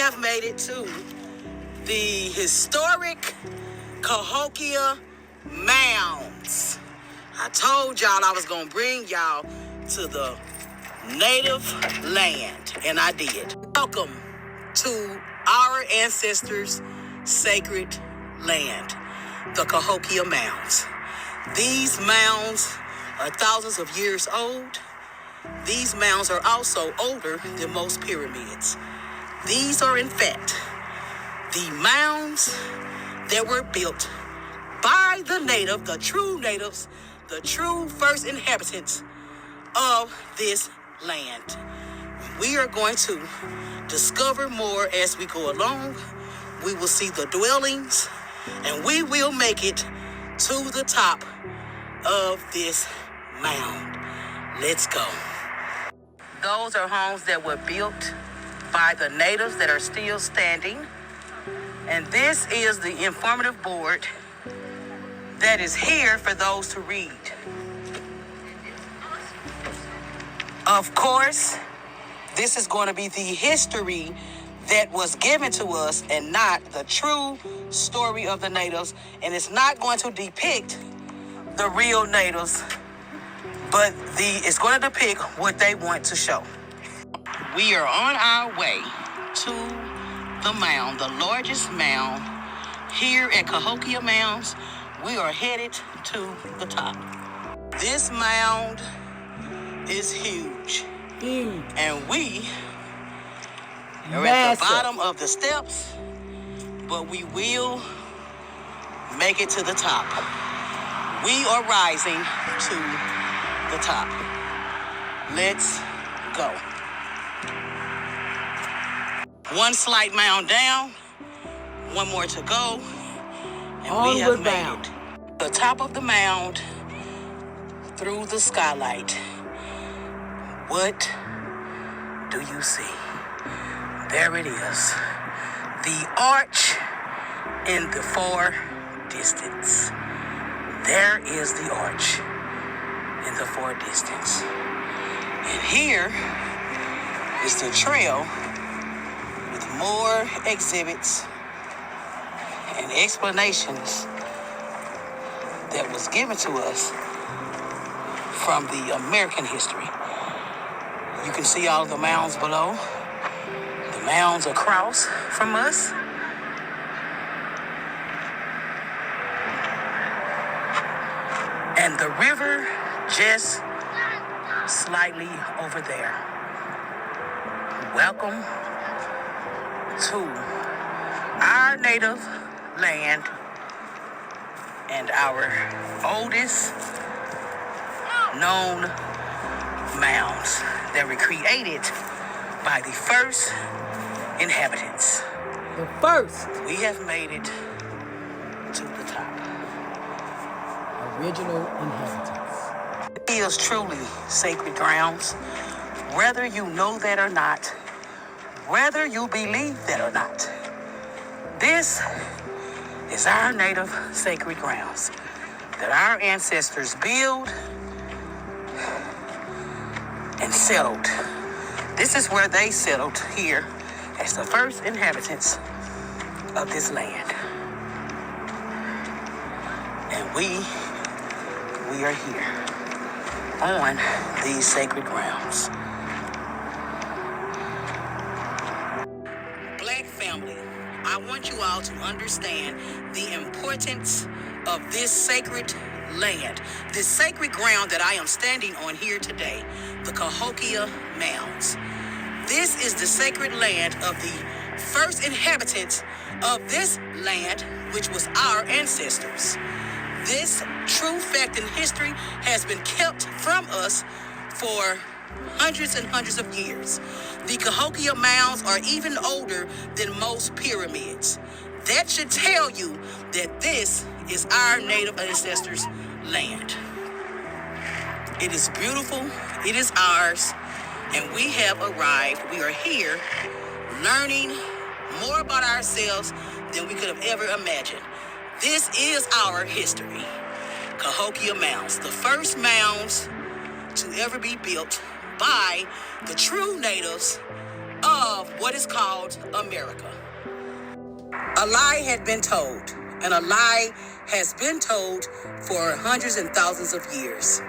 have made it to the historic Cahokia Mounds. I told y'all I was gonna bring y'all to the native land, and I did. Welcome to our ancestors' sacred land, the Cahokia Mounds. These mounds are thousands of years old. These mounds are also older than most pyramids. These are, in fact, the mounds that were built by the true natives, the true first inhabitants of this land. We are going to discover more as we go along. We will see the dwellings, and we will make it to the top of this mound. Let's go. Those are homes that were built by the natives that are still standing. And this is the informative board that is here for those to read. Of course, this is going to be the history that was given to us and not the true story of the natives. And it's not going to depict the real natives, but it's going to depict what they want to show. We are on our way to the mound, the largest mound here at Cahokia Mounds. We are headed to the top. This mound is huge. And we are at the bottom of the steps, but we will make it to the top. We are rising to the top. Let's go. One slight mound down, one more to go, and we have made it. The top of the mound through the skylight. What do you see? There it is. The arch in the far distance. There is the arch in the far distance. And here is the trail with more exhibits and explanations that was given to us from the American history. You can see all of the mounds below. The mounds across from us. And the river just slightly over there. Welcome to our native land and our oldest known mounds that were created by the first inhabitants. The first. We have made it to the top. Original inhabitants. It is truly sacred grounds, whether you know that or not, whether you believe that or not. This is our native sacred grounds that our ancestors built and settled. This is where they settled here as the first inhabitants of this land. And we are here on these sacred grounds. Black family, I want you all to understand the importance of this sacred land, this sacred ground that I am standing on here today, the Cahokia Mounds. This is the sacred land of the first inhabitants of this land, which was our ancestors. This true fact in history has been kept from us for hundreds and hundreds of years. The Cahokia Mounds are even older than most pyramids. That should tell you that this is our native ancestors' land. It is beautiful, it is ours, and we have arrived. We are here learning more about ourselves than we could have ever imagined. This is our history. Cahokia Mounds, the first mounds to ever be built by the true natives of what is called America. A lie had been told, and a lie has been told for hundreds and thousands of years.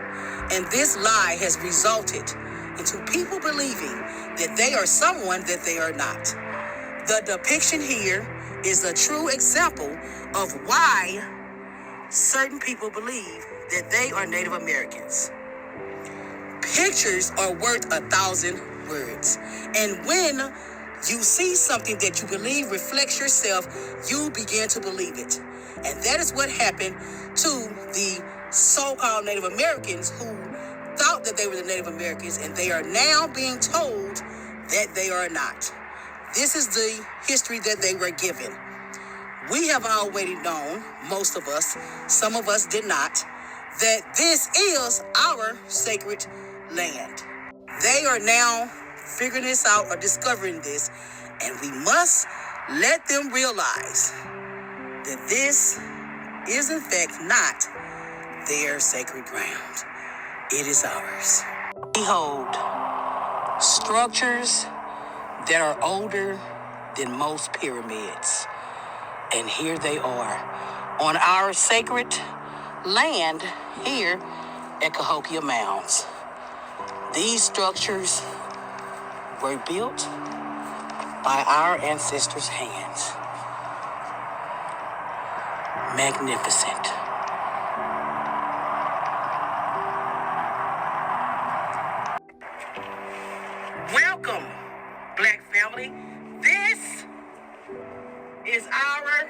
And this lie has resulted into people believing that they are someone that they are not. The depiction here is a true example of why certain people believe that they are Native Americans. Pictures are worth 1,000 words. And when you see something that you believe reflects yourself, you begin to believe it. And that is what happened to the so-called Native Americans who thought that they were the Native Americans, and they are now being told that they are not. This is the history that they were given. We have already known, most of us, some of us did not, that this is our sacred land. They are now figuring this out or discovering this, and we must let them realize that this is in fact not their sacred ground. It is ours. Behold, structures that are older than most pyramids. And here they are on our sacred land here at Cahokia Mounds. These structures were built by our ancestors' hands. Magnificent. Welcome, Black family. This is our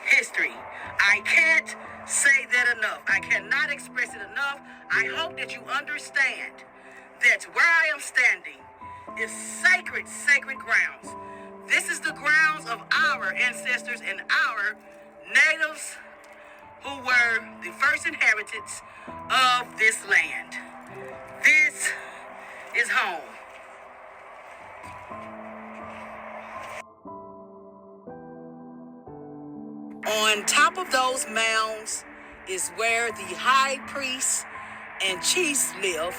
history. I can't say that enough. I cannot express it enough. I hope that you understand that where I am standing is sacred, sacred grounds. This is the grounds of our ancestors and our natives who were the first inhabitants of this land. This is home. On top of those mounds is where the high priests and chiefs live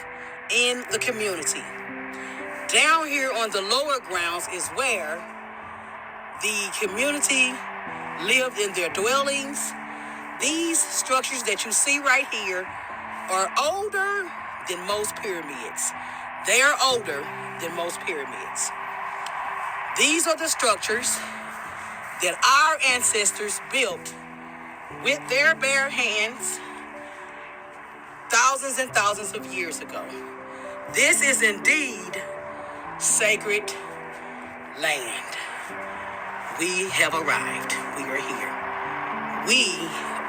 in the community. Down here on the lower grounds is where the community lived in their dwellings. These structures that you see right here are older than most pyramids. They are older than most pyramids. These are the structures that our ancestors built with their bare hands thousands and thousands of years ago. This is indeed sacred land. We have arrived. We are here. We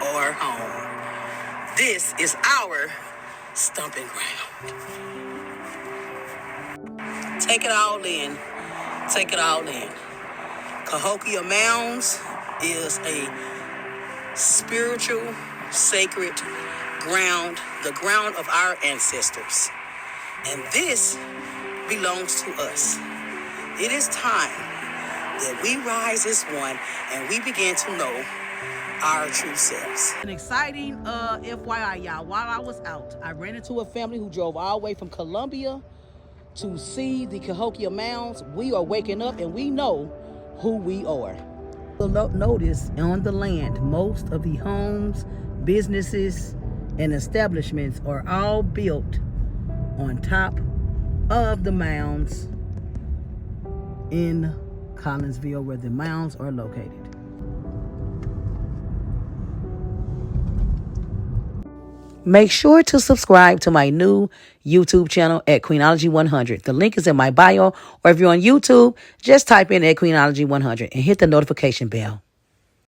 are home. This is our stomping ground. Take it all in. Take it all in. Cahokia Mounds is a spiritual, sacred ground, the ground of our ancestors. And this belongs to us. It is time that we rise as one and we begin to know our true selves. An exciting FYI, y'all. While I was out, I ran into a family who drove all the way from Columbia to see the Cahokia Mounds. We are waking up and we know who we are. Notice on the land, most of the homes, businesses, and establishments are all built on top of the mounds in Collinsville, where the mounds are located. Make sure to subscribe to my new YouTube channel at Queenology 100. The link is in my bio, or if you're on YouTube, just type in at Queenology 100 and hit the notification bell.